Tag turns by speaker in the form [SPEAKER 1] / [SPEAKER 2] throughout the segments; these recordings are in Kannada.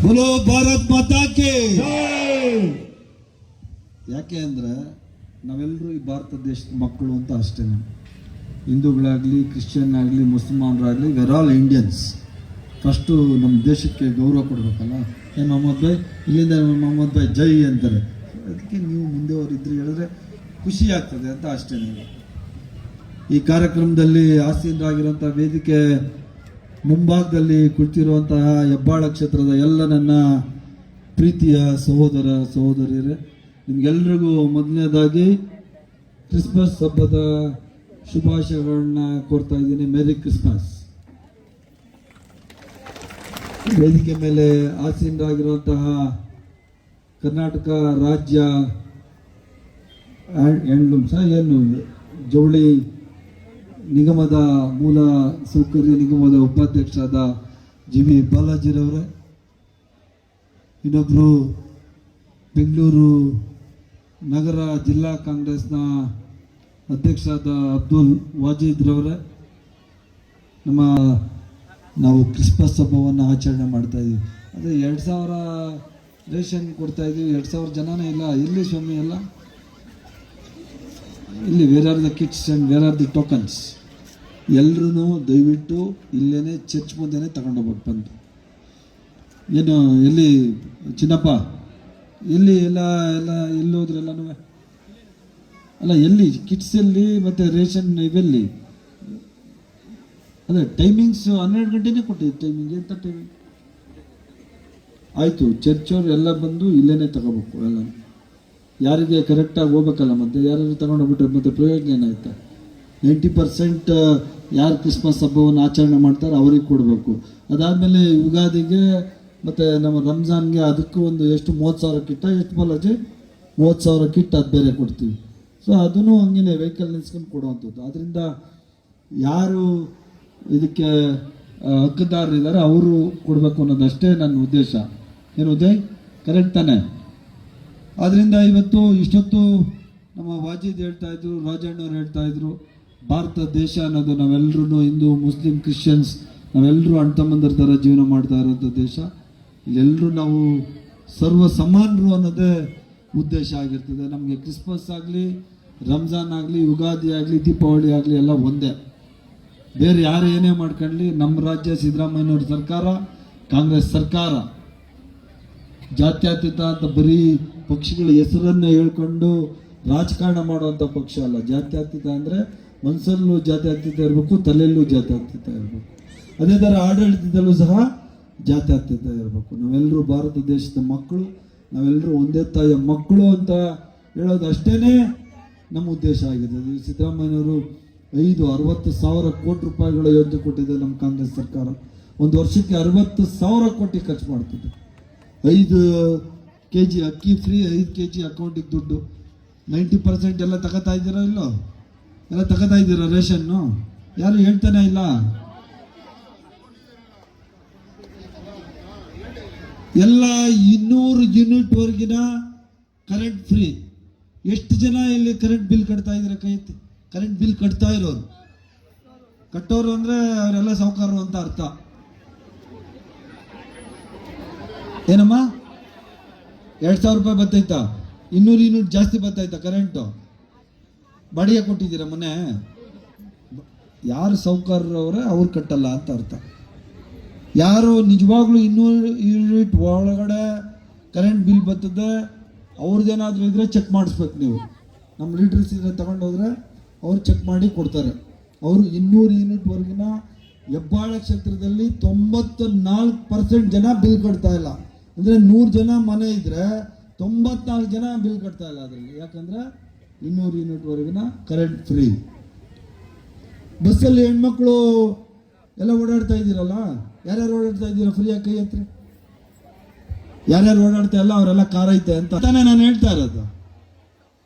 [SPEAKER 1] बोलो ಭಾರತ್ ಮಾತಾ ಕೆ ಯಾಕೆ ಅಂದ್ರೆ ನಾವೆಲ್ಲರೂ ಈ ಭಾರತ ದೇಶದ ಮಕ್ಕಳು ಅಂತ ಅಷ್ಟೇ. ಹಿಂದೂಗಳಾಗಲಿ, ಕ್ರಿಶ್ಚಿಯನ್ ಆಗಲಿ, ಮುಸಲ್ಮಾನರಾಗಲಿ, ವೆರ್ ಆಲ್ ಇಂಡಿಯನ್ಸ್. ಫಸ್ಟು ನಮ್ಮ ದೇಶಕ್ಕೆ ಗೌರವ ಕೊಡಬೇಕಲ್ಲ. ಏನು ಮೊಹಮ್ಮದ್ ಭಾಯ್, ಇಲ್ಲಿಂದ ಮೊಹಮ್ಮದ್ ಭಾಯ್ ಜೈ ಅಂತಾರೆ. ಅದಕ್ಕೆ ನೀವು ಮುಂದೆ ಅವರಿದ್ರೆ ಹೇಳಿದ್ರೆ ಖುಷಿ ಆಗ್ತದೆ ಅಂತ ಅಷ್ಟೇ. ಈ ಕಾರ್ಯಕ್ರಮದಲ್ಲಿ ಆಸೀನರಾಗಿರುವಂಥ ವೇದಿಕೆ ಮುಂಭಾಗದಲ್ಲಿ ಕುಳಿತಿರುವಂತಹ ಹೆಬ್ಬಾಳ ಕ್ಷೇತ್ರದ ಎಲ್ಲ ನನ್ನ ಪ್ರೀತಿಯ ಸಹೋದರ ಸಹೋದರಿಯರೇ, ನಿಮಗೆಲ್ರಿಗೂ ಮೊದಲನೇದಾಗಿ ಕ್ರಿಸ್ಮಸ್ ಹಬ್ಬದ ಶುಭಾಶಯಗಳನ್ನ ಕೋರ್ತಾ ಇದ್ದೀನಿ. Merry Christmas. ವೇದಿಕೆ ಮೇಲೆ ಆಸೀನರಾಗಿರುವಂತಹ ಕರ್ನಾಟಕ ರಾಜ್ಯ ಹ್ಯಾಂಡ್ಲೂಮ್ಸ್ ಏನು ಜವಳಿ ನಿಗಮದ ಮೂಲ ಸೌಕರ್ಯ ನಿಗಮದ ಉಪಾಧ್ಯಕ್ಷರಾದ ಜಿ.ವಿ. ಬಾಲಾಜಿರವರೇ, ಇನ್ನೊಬ್ಬರು ಬೆಂಗಳೂರು ನಗರ ಜಿಲ್ಲಾ ಕಾಂಗ್ರೆಸ್ನ ಅಧ್ಯಕ್ಷರಾದ ಅಬ್ದುಲ್ ವಾಜೀದ್ರವರೇ, ನಾವು ಕ್ರಿಸ್ಮಸ್ ಹಬ್ಬವನ್ನು ಆಚರಣೆ ಮಾಡ್ತಾ ಇದ್ದೀವಿ. ಅದೇ 2000 ರೇಷನ್ ಕೊಡ್ತಾ ಇದ್ದೀವಿ. 2000 ಜನನೇ ಇಲ್ಲ. ಎಲ್ಲಿ ಸ್ವಾಮಿ ಎಲ್ಲ ಇಲ್ಲಿ? Where are the kits and where are the tokens? ಎಲ್ಲರೂ ದಯವಿಟ್ಟು ಇಲ್ಲೇ ಚರ್ಚ್ ಮುಂದೆನೇ ತಗೊಂಡೋಗ್ಬೇಕು ಬಂದು. ಏನು ಎಲ್ಲಿ ಚಿನ್ನಪ್ಪ, ಎಲ್ಲಿ ಎಲ್ಲ ಎಲ್ಲೋದ್ರೆಲ್ಲನೂ ಅಲ್ಲ, ಎಲ್ಲಿ ಕಿಟ್ಸ್ ಎಲ್ಲಿ ಮತ್ತು ರೇಷನ್ ಇವೆಲ್ಲಿ? ಅದೇ ಟೈಮಿಂಗ್ಸ್ 12 ಗಂಟೆನೇ ಕೊಟ್ಟಿದ್ದು. ಟೈಮಿಂಗ್ ಎಂಥ ಟೈಮಿಂಗ್? ಆಯಿತು, ಚರ್ಚವ್ರು ಎಲ್ಲ ಬಂದು ಇಲ್ಲೇ ತಗೋಬೇಕು. ಎಲ್ಲ ಯಾರಿಗೆ ಕರೆಕ್ಟಾಗಿ ಹೋಗ್ಬೇಕಲ್ಲ. ಮತ್ತು ಯಾರು ತಗೊಂಡೋಗ್ಬಿಟ್ರೆ ಮತ್ತೆ ಪ್ರಯೋಜನ ಏನಾಯ್ತಾ? 90% ಯಾರು ಕ್ರಿಸ್ಮಸ್ ಹಬ್ಬವನ್ನು ಆಚರಣೆ ಮಾಡ್ತಾರೆ ಅವ್ರಿಗೆ ಕೊಡಬೇಕು. ಅದಾದಮೇಲೆ ಯುಗಾದಿಗೆ ಮತ್ತು ನಮ್ಮ ರಂಜಾನ್ಗೆ ಅದಕ್ಕೂ ಒಂದು ಎಷ್ಟು 30,000 ಕಿಟ್ಟ, ಎಷ್ಟು ಬಾಲಾಜಿ? 30,000 ಕಿಟ್ ಅದು ಬೇರೆ ಕೊಡ್ತೀವಿ. ಸೊ ಅದನ್ನು ಹಂಗೆ ವೆಹಿಕಲ್ ನಿಲ್ಸ್ಕೊಂಡು ಕೊಡುವಂಥದ್ದು. ಅದರಿಂದ ಯಾರು ಇದಕ್ಕೆ ಹಕ್ಕುದಾರರಿದ್ದಾರೆ ಅವರು ಕೊಡಬೇಕು ಅನ್ನೋದಷ್ಟೇ ನನ್ನ ಉದ್ದೇಶ. ಏನು ಉದಯ್, ಕರೆಕ್ಟ್ ತಾನೆ? ಆದ್ದರಿಂದ ಇವತ್ತು ಇಷ್ಟೊತ್ತು ನಮ್ಮ ವಾಜೀದ್ ಹೇಳ್ತಾಯಿದ್ರು, ರಾಜಣ್ಣವ್ರು ಹೇಳ್ತಾಯಿದ್ರು, ಭಾರತ ದೇಶ ಅನ್ನೋದು ನಾವೆಲ್ಲರೂ ಹಿಂದೂ ಮುಸ್ಲಿಂ ಕ್ರಿಶ್ಚಿಯನ್ಸ್ ನಾವೆಲ್ಲರೂ ಅಣ್ಣ ತಮ್ಮಂದಿರ ಥರ ಜೀವನ ಮಾಡ್ತಾ ಇರೋಂಥ ದೇಶ. ಇಲ್ಲೆಲ್ಲರೂ ನಾವು ಸರ್ವ ಸಮಾನರು ಅನ್ನೋದೇ ಉದ್ದೇಶ ಆಗಿರ್ತದೆ. ನಮಗೆ ಕ್ರಿಸ್ಮಸ್ ಆಗಲಿ, ರಂಜಾನ್ ಆಗಲಿ, ಯುಗಾದಿ ಆಗಲಿ, ದೀಪಾವಳಿ ಆಗಲಿ ಎಲ್ಲ ಒಂದೇ. ಬೇರೆ ಯಾರು ಏನೇ ಮಾಡ್ಕೊಳ್ಳಿ, ನಮ್ಮ ರಾಜ್ಯ ಸಿದ್ದರಾಮಯ್ಯನವ್ರ ಸರ್ಕಾರ, ಕಾಂಗ್ರೆಸ್ ಸರ್ಕಾರ ಜಾತ್ಯತೀತ ಅಂತ ಬರೀ ಪಕ್ಷಗಳ ಹೆಸರನ್ನು ಹೇಳ್ಕೊಂಡು ರಾಜಕಾರಣ ಮಾಡುವಂಥ ಪಕ್ಷ ಅಲ್ಲ. ಜಾತ್ಯತೀತ ಅಂದರೆ ಮನಸ್ಸಲ್ಲೂ ಜಾತ್ಯತೀತ ಇರಬೇಕು, ತಲೆಯಲ್ಲೂ ಜಾತ್ಯತೀತ ಇರಬೇಕು. ಅದೇ ಥರ ಆಡಳಿತದಲ್ಲೂ ಸಹ ಜಾತ್ಯತೀತ ಇರಬೇಕು. ನಾವೆಲ್ಲರೂ ಭಾರತ ದೇಶದ ಮಕ್ಕಳು, ನಾವೆಲ್ಲರೂ ಒಂದೇ ತಾಯಿಯ ಮಕ್ಕಳು ಅಂತ ಹೇಳೋದು ಅಷ್ಟೇ ನಮ್ಮ ಉದ್ದೇಶ ಆಗಿದೆ. ಸಿದ್ದರಾಮಯ್ಯನವರು 60,000 ಕೋಟಿ ರೂಪಾಯಿಗಳ ಯೋಜನೆ ಕೊಟ್ಟಿದೆ ನಮ್ಮ ಕಾಂಗ್ರೆಸ್ ಸರ್ಕಾರ. ಒಂದು ವರ್ಷಕ್ಕೆ 60,000 ಕೋಟಿ ಖರ್ಚು ಮಾಡ್ತಿದೆ. 5 kg ಅಕ್ಕಿ ಫ್ರೀ, 5 kg ಅಕೌಂಟಿಗೆ ದುಡ್ಡು. 90% ಎಲ್ಲ ತಗೋತಾ ಇದ್ದೀರಾ? ಇಲ್ಲೋ? ಎಲ್ಲ ತಗೋತಾ ಇದ್ದೀರಾ ರೇಷನ್ನು? ಯಾರು ಹೇಳ್ತಾನೆ ಇಲ್ಲ. ಎಲ್ಲ 200 ಯೂನಿಟ್ವರೆಗಿನ ಕರೆಂಟ್ ಫ್ರೀ. ಎಷ್ಟು ಜನ ಇಲ್ಲಿ ಕರೆಂಟ್ ಬಿಲ್ ಕಟ್ತಾ ಇದ್ದೀರಾ? ಕೈ ಎತ್ತಿ. ಕರೆಂಟ್ ಬಿಲ್ ಕಟ್ತಾ ಇರೋರು, ಕಟ್ಟೋರು ಅಂದರೆ ಅವರೆಲ್ಲ ಸಾಹುಕಾರರು ಅಂತ ಅರ್ಥ. ಏನಮ್ಮ, 2,000 ರೂಪಾಯಿ ಬರ್ತೈತಾ? 200 ಯೂನಿಟ್ ಜಾಸ್ತಿ ಬರ್ತಾಯ್ತಾ ಕರೆಂಟು? ಬಾಡಿಗೆ ಕೊಟ್ಟಿದ್ದೀರಾ ಮನೆ? ಯಾರು ಸಾಹುಕಾರರವ್ರೆ ಅವ್ರು ಕಟ್ಟಲ್ಲ ಅಂತ ಅರ್ಥ. ಯಾರು ನಿಜವಾಗ್ಲೂ 200 ಯೂನಿಟ್ ಒಳಗಡೆ ಕರೆಂಟ್ ಬಿಲ್ ಬರ್ತದೆ ಅವ್ರದ್ದೇನಾದರೂ ಇದ್ರೆ ಚೆಕ್ ಮಾಡಿಸ್ಬೇಕು ನೀವು. ನಮ್ಮ ಲೀಡರ್ಸ್ ಇದ್ರೆ ತಗೊಂಡೋದ್ರೆ ಅವ್ರು ಚೆಕ್ ಮಾಡಿ ಕೊಡ್ತಾರೆ. ಅವರು 200 ಯೂನಿಟ್ವರೆಗಿನ ಹೆಬ್ಬಾಳ ಕ್ಷೇತ್ರದಲ್ಲಿ 94% ಜನ ಬಿಲ್ ಕಟ್ತಾ ಇಲ್ಲ. ಅಂದರೆ 100 ಜನ ಮನೆ ಇದ್ದರೆ 94 ಜನ ಬಿಲ್ ಕಟ್ತಾ ಇಲ್ಲ ಅದರಲ್ಲಿ. ಯಾಕಂದರೆ 200 ಯೂನಿಟ್ವರೆಗಿನ ಕರೆಂಟ್ ಫ್ರೀ. ಬಸ್ಸಲ್ಲಿ ಹೆಣ್ಮಕ್ಳು ಎಲ್ಲ ಓಡಾಡ್ತಾ ಇದ್ದೀರಲ್ಲ, ಯಾರ್ಯಾರು ಓಡಾಡ್ತಾ ಇದ್ದೀರಾ? ಫ್ರೀಯಾಗಿ ಕೈ ಹತ್ರ. ಯಾರ್ಯಾರು ಓಡಾಡ್ತಾ ಇಲ್ಲ ಅವರೆಲ್ಲ ಕಾರ್ ಐತೆ ಅಂತ ತಾನೇ ನಾನು ಹೇಳ್ತಾ ಇರೋದು.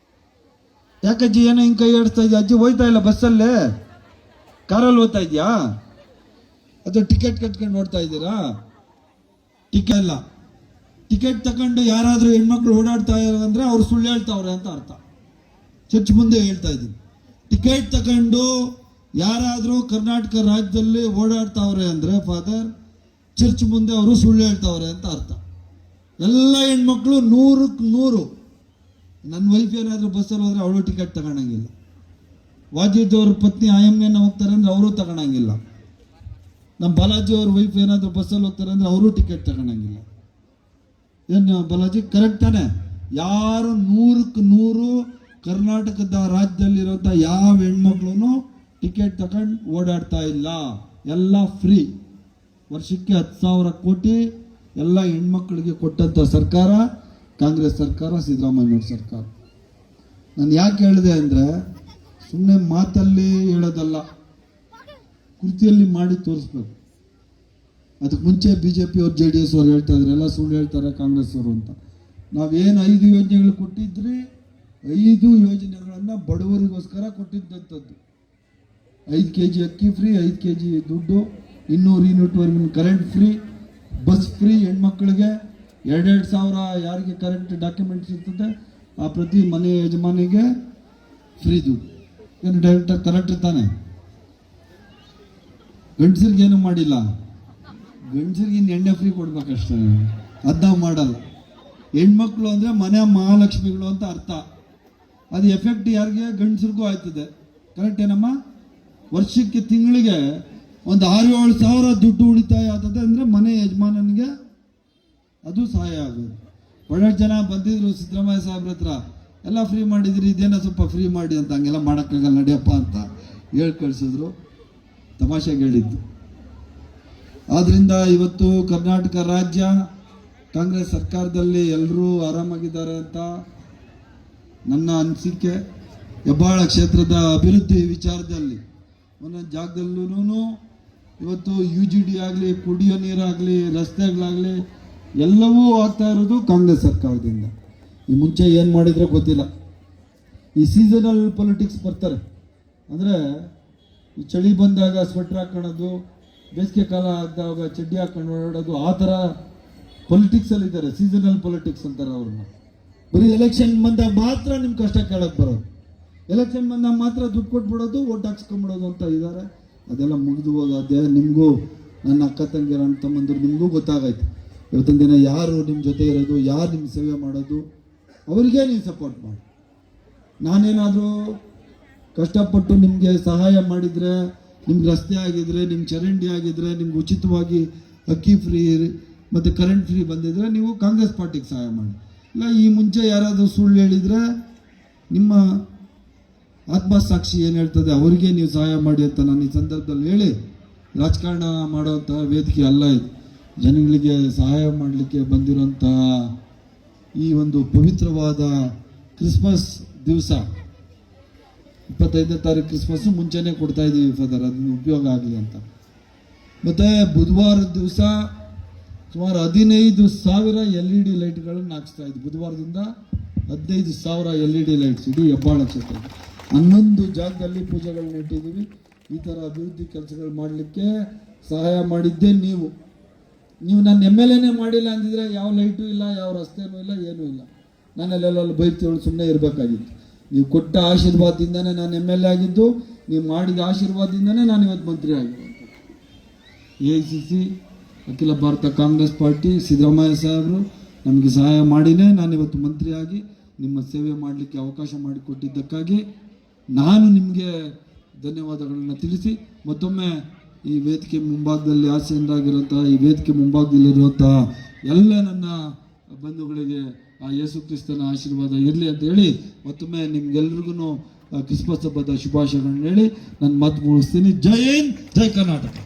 [SPEAKER 1] ಯಾಕಜ್ಜಿ ಏನೋ ಹಿಂಗೆ ಕೈ ಆಡಿಸ್ತಾ ಇದೆಯಾ? ಅಜ್ಜಿ ಹೋಯ್ತಾ ಇಲ್ಲ ಬಸ್ಸಲ್ಲೇ? ಕಾರಲ್ಲಿ ಹೋಗ್ತಾ ಇದೆಯಾ? ಅದು ಟಿಕೆಟ್ ಕಟ್ಕೊಂಡು ಓಡ್ತಾ ಇದ್ದೀರಾ? ಟಿಕೆಟ್ ಇಲ್ಲ. ಟಿಕೆಟ್ ತಗೊಂಡು ಯಾರಾದರೂ ಹೆಣ್ಮಕ್ಳು ಓಡಾಡ್ತಾ ಇರೋದಂದ್ರೆ ಅವ್ರು ಸುಳ್ಳು ಹೇಳ್ತಾವ್ರೆ ಅಂತ ಅರ್ಥ. ಚರ್ಚ್ ಮುಂದೆ ಹೇಳ್ತಾ ಇದ್ದೀನಿ. ಟಿಕೆಟ್ ತಗೊಂಡು ಯಾರಾದರೂ ಕರ್ನಾಟಕ ರಾಜ್ಯದಲ್ಲಿ ಓಡಾಡ್ತಾವ್ರೆ ಅಂದರೆ ಫಾದರ್, ಚರ್ಚ್ ಮುಂದೆ ಅವರು ಸುಳ್ಳು ಹೇಳ್ತಾವ್ರೆ ಅಂತ ಅರ್ಥ. ಎಲ್ಲ ಹೆಣ್ಮಕ್ಳು 100ಕ್ಕೆ 100. ನನ್ನ ವೈಫ್ ಏನಾದರೂ ಬಸ್ಸಲ್ಲಿ ಹೋದರೆ ಅವಳು ಟಿಕೆಟ್ ತಗೊಳಂಗಿಲ್ಲ. ವಾಜಿದ್ ಅವ್ರ ಪತ್ನಿ ಆಯಮ್ಮನ ಹೋಗ್ತಾರೆ ಅಂದರೆ ಅವರು ತಗೊಳಂಗಿಲ್ಲ. ನಮ್ಮ ಬಾಲಾಜಿ ಅವ್ರ ವೈಫ್ ಏನಾದರೂ ಬಸ್ಸಲ್ಲಿ ಹೋಗ್ತಾರೆ ಅಂದರೆ ಅವರು ಟಿಕೆಟ್ ತಗೊಳಂಗಿಲ್ಲ. ಏನು ಬಾಲಾಜಿ ಕರೆಕ್ಟ್ ತಾನೆ? ಯಾರು 100ಕ್ಕೆ 100 ಕರ್ನಾಟಕದ ರಾಜ್ಯದಲ್ಲಿರುವಂಥ ಯಾವ ಹೆಣ್ಮಕ್ಳು ಟಿಕೆಟ್ ತಗೊಂಡು ಓಡಾಡ್ತಾ ಇಲ್ಲ. ಎಲ್ಲ ಫ್ರೀ. ವರ್ಷಕ್ಕೆ 10,000 ಕೋಟಿ ಎಲ್ಲ ಹೆಣ್ಮಕ್ಳಿಗೆ ಕೊಟ್ಟಂಥ ಸರ್ಕಾರ ಕಾಂಗ್ರೆಸ್ ಸರ್ಕಾರ, ಸಿದ್ದರಾಮಯ್ಯವ್ರ ಸರ್ಕಾರ. ನಾನು ಯಾಕೆ ಹೇಳಿದೆ ಅಂದರೆ ಸುಮ್ಮನೆ ಮಾತಲ್ಲಿ ಹೇಳೋದಲ್ಲ, ಕೃತಿಯಲ್ಲಿ ಮಾಡಿ ತೋರಿಸ್ಬೇಕು. ಅದಕ್ಕೆ ಮುಂಚೆ BJP ಅವ್ರು JDS ಅವ್ರು ಹೇಳ್ತಾ ಇದ್ರು ಎಲ್ಲ ಸುಳ್ಳು ಹೇಳ್ತಾರೆ ಕಾಂಗ್ರೆಸ್ ಅವರು ಅಂತ. ನಾವೇನು 5 ಯೋಜನೆಗಳು ಕೊಟ್ಟಿದ್ರಿ, 5 ಯೋಜನೆಗಳನ್ನು ಬಡವರಿಗೋಸ್ಕರ ಕೊಟ್ಟಿದ್ದಂಥದ್ದು. 5 kg ಅಕ್ಕಿ ಫ್ರೀ, 5 kg ದುಡ್ಡು, 200 ಯೂನಿಟ್ವರೆಗಿನ ಕರೆಂಟ್ ಫ್ರೀ, ಬಸ್ ಫ್ರೀ ಹೆಣ್ಮಕ್ಳಿಗೆ, 2,2 ಸಾವಿರ ಯಾರಿಗೆ ಕರೆಂಟ್ ಡಾಕ್ಯುಮೆಂಟ್ಸ್ ಇರ್ತದೆ ಆ ಪ್ರತಿ ಮನೆ ಯಜಮಾನಿಗೆ ಫ್ರೀ ದುಡ್ಡು. ಏನು ಡೈರೆಕ್ಟಾಗಿ ಕರೆಕ್ಟ್ ಇರ್ತಾನೆ? ಗಂಡಸರಿಗೇನು ಮಾಡಿಲ್ಲ. ಗಂಡಸರಿಗೆ ಎಣ್ಣೆ ಫ್ರೀ ಕೊಡ್ಬೇಕಷ್ಟೇ, ಅದನ್ನ ಮಾಡಲ್ಲ. ಹೆಣ್ಮಕ್ಳು ಅಂದರೆ ಮನೆ ಮಹಾಲಕ್ಷ್ಮಿಗಳು ಅಂತ ಅರ್ಥ. ಅದು ಎಫೆಕ್ಟ್ ಯಾರಿಗೆ? ಗಂಡಸರಿಗೂ ಆಯ್ತದೆ. ಕರೆಕ್ಟ್ ಏನಮ್ಮ? ವರ್ಷಕ್ಕೆ ತಿಂಗಳಿಗೆ ಒಂದು 6-7 ಸಾವಿರ ದುಡ್ಡು ಉಳಿತಾಯ ಆಗ್ತದೆ ಅಂದರೆ ಮನೆ ಯಜಮಾನನಿಗೆ ಅದು ಸಹಾಯ ಆಗೋದು. ಒಳ್ಳೆ ಜನ ಬಂದಿದ್ರು ಸಿದ್ದರಾಮಯ್ಯ ಸಾಹೇಬ್ರ ಹತ್ರ, ಎಲ್ಲ ಫ್ರೀ ಮಾಡಿದ್ರಿ, ಇದೇನೋ ಸ್ವಲ್ಪ ಫ್ರೀ ಮಾಡಿ ಅಂತ. ಹಂಗೆಲ್ಲ ಮಾಡೋಕ್ಕಾಗಲ್ಲ ನಡಿಯಪ್ಪ ಅಂತ ಹೇಳಿ ಕಳಿಸಿದ್ರು. ತಮಾಷೆಗೆ ಹೇಳಿದ್ದು. ಆದ್ದರಿಂದ ಇವತ್ತು ಕರ್ನಾಟಕ ರಾಜ್ಯ ಕಾಂಗ್ರೆಸ್ ಸರ್ಕಾರದಲ್ಲಿ ಎಲ್ಲರೂ ಆರಾಮಾಗಿದ್ದಾರೆ ಅಂತ ನನ್ನ ಅನಿಸಿಕೆ. ಹೆಬ್ಬಾಳ ಕ್ಷೇತ್ರದ ಅಭಿವೃದ್ಧಿ ವಿಚಾರದಲ್ಲಿ ಒಂದೊಂದು ಜಾಗದಲ್ಲೂ ಇವತ್ತು UGD ಆಗಲಿ, ಕುಡಿಯೋ ನೀರಾಗಲಿ, ರಸ್ತೆಗಳಾಗಲಿ ಎಲ್ಲವೂ ಆಗ್ತಾ ಇರೋದು ಕಾಂಗ್ರೆಸ್ ಸರ್ಕಾರದಿಂದ. ಈ ಮುಂಚೆ ಏನು ಮಾಡಿದ್ರೆ ಗೊತ್ತಿಲ್ಲ. ಈ ಸೀಸನಲ್ ಪೊಲಿಟಿಕ್ಸ್ ಬರ್ತಾರೆ ಅಂದರೆ ಈ ಚಳಿ ಬಂದಾಗ ಸ್ವೆಟ್ರ್ ಹಾಕೊಳ್ಳೋದು, ಬೇಸಿಗೆ ಕಾಲ ಆದಾಗ ಚಡ್ಡಿ ಹಾಕೊಂಡು ಓಡಾಡೋದು, ಆ ಥರ ಪೊಲಿಟಿಕ್ಸಲ್ಲಿದ್ದಾರೆ. ಸೀಸನಲ್ ಪೊಲಿಟಿಕ್ಸ್ ಅಂತಾರೆ ಅವ್ರನ್ನ. ಬರೀ ಎಲೆಕ್ಷನ್ ಬಂದಾಗ ಮಾತ್ರ ನಿಮ್ಮ ಕಷ್ಟ ಕೇಳಕ್ಕೆ ಬರೋದು, ಎಲೆಕ್ಷನ್ ಬಂದಾಗ ಮಾತ್ರ ದುಡ್ಡು ಕೊಟ್ಬಿಡೋದು, ಓಟ್ ಹಾಕ್ಸ್ಕೊಂಬಿಡೋದು ಅಂತ ಇದ್ದಾರೆ. ಅದೆಲ್ಲ ಮುಗಿದು ಹೋಗೋದೇ. ನಿಮಗೂ ನನ್ನ ಅಕ್ಕ ತಂಗಿರ ಅಣ್ಣ ತಮ್ಮಂದ್ರು ನಿಮಗೂ ಗೊತ್ತಾಗೈತೆ ಇವತ್ತಿನ ದಿನ ಯಾರು ನಿಮ್ಮ ಜೊತೆ ಇರೋದು, ಯಾರು ನಿಮ್ಮ ಸೇವೆ ಮಾಡೋದು, ಅವರಿಗೆ ನೀವು ಸಪೋರ್ಟ್ ಮಾಡಿ. ನಾನೇನಾದರೂ ಕಷ್ಟಪಟ್ಟು ನಿಮಗೆ ಸಹಾಯ ಮಾಡಿದರೆ, ನಿಮ್ಗೆ ರಸ್ತೆ ಆಗಿದ್ರೆ, ನಿಮ್ಮ ಚರಂಡಿ ಆಗಿದ್ರೆ, ನಿಮ್ಗೆ ಉಚಿತವಾಗಿ ಅಕ್ಕಿ ಫ್ರೀ ಮತ್ತು ಕರೆಂಟ್ ಫ್ರೀ ಬಂದಿದ್ರೆ ನೀವು ಕಾಂಗ್ರೆಸ್ ಪಾರ್ಟಿಗೆ ಸಹಾಯ ಮಾಡಿ. ಇಲ್ಲ ಈ ಮುಂಚೆ ಯಾರಾದರೂ ಸುಳ್ಳು ಹೇಳಿದರೆ ನಿಮ್ಮ ಆತ್ಮಸಾಕ್ಷಿ ಏನು ಹೇಳ್ತದೆ ಅವರಿಗೆ ನೀವು ಸಹಾಯ ಮಾಡಿ ಅಂತ ನಾನು ಈ ಸಂದರ್ಭದಲ್ಲಿ ಹೇಳಿ, ರಾಜಕಾರಣ ಮಾಡೋವಂಥ ವೇದಿಕೆ ಅಲ್ಲ ಇದು. ಜನಗಳಿಗೆ ಸಹಾಯ ಮಾಡಲಿಕ್ಕೆ ಬಂದಿರೋಂಥ ಈ ಒಂದು ಪವಿತ್ರವಾದ ಕ್ರಿಸ್ಮಸ್ ದಿವಸ 25ನೇ ತಾರೀಕು ಕ್ರಿಸ್ಮಸ್ಸು ಮುಂಚೆನೇ ಕೊಡ್ತಾ ಇದ್ದೀವಿ ಫಾದರ್, ಅದನ್ನ ಉಪಯೋಗ ಆಗಲಿ ಅಂತ. ಮತ್ತು ಬುಧವಾರದ ದಿವಸ ಸುಮಾರು 15,000 LED ಲೈಟ್ಗಳನ್ನು ಹಾಕ್ಸ್ತಾ ಇದ್ವಿ. ಬುಧವಾರದಿಂದ 15,000 LED ಲೈಟ್ಸ್ ಇಡೀ ಹೆಬ್ಬಾಳ ಕ್ಷೇತ್ರ 11 ಜಾಗದಲ್ಲಿ ಪೂಜೆಗಳನ್ನ ಇಟ್ಟಿದ್ದೀವಿ. ಈ ಥರ ಅಭಿವೃದ್ಧಿ ಕೆಲಸಗಳು ಮಾಡಲಿಕ್ಕೆ ಸಹಾಯ ಮಾಡಿದ್ದೇ ನೀವು. ನನ್ನ MLAನೇ ಮಾಡಿಲ್ಲ ಅಂದಿದ್ರೆ ಯಾವ ಲೈಟು ಇಲ್ಲ, ಯಾವ ರಸ್ತೆನೂ ಇಲ್ಲ, ಏನೂ ಇಲ್ಲ. ನಾನು ಅಲ್ಲೆಲ್ಲ ಬೈತೀವಳು ಸುಮ್ಮನೆ ಇರಬೇಕಾಗಿತ್ತು. ನೀವು ಕೊಟ್ಟ ಆಶೀರ್ವಾದದಿಂದನೇ ನಾನು MLA ಆಗಿದ್ದು, ನೀವು ಮಾಡಿದ ಆಶೀರ್ವಾದದಿಂದನೇ ನಾನು ಇವತ್ತು ಮಂತ್ರಿ ಆಗಿರುವಂಥದ್ದು. AICC ಅಖಿಲ ಭಾರತ ಕಾಂಗ್ರೆಸ್ ಪಾರ್ಟಿ ಸಿದ್ದರಾಮಯ್ಯ ಸಾಹೇಬರು ನಮಗೆ ಸಹಾಯ ಮಾಡಿನೇ ನಾನಿವತ್ತು ಮಂತ್ರಿಯಾಗಿ ನಿಮ್ಮ ಸೇವೆ ಮಾಡಲಿಕ್ಕೆ ಅವಕಾಶ ಮಾಡಿಕೊಟ್ಟಿದ್ದಕ್ಕಾಗಿ ನಾನು ನಿಮಗೆ ಧನ್ಯವಾದಗಳನ್ನು ತಿಳಿಸಿ, ಮತ್ತೊಮ್ಮೆ ಈ ವೇದಿಕೆ ಮುಂಭಾಗದಲ್ಲಿ ಆಸೆಯಿಂದಾಗಿರುವಂಥ ಈ ವೇದಿಕೆ ಮುಂಭಾಗದಲ್ಲಿರುವಂಥ ಎಲ್ಲ ನನ್ನ ಬಂಧುಗಳಿಗೆ ಆ ಯೇಸು ಕ್ರಿಸ್ತನ ಆಶೀರ್ವಾದ ಇರಲಿ ಅಂತ ಹೇಳಿ ಮತ್ತೊಮ್ಮೆ ನಿಮ್ಗೆಲ್ರಿಗೂ ಕ್ರಿಸ್ಮಸ್ ಹಬ್ಬದ ಶುಭಾಶಯಗಳನ್ನ ಹೇಳಿ ನನ್ನ ಮಾತು ಮುಗಿಸ್ತೀನಿ. ಜೈ ಹಿಂದ್, ಜೈ ಕರ್ನಾಟಕ.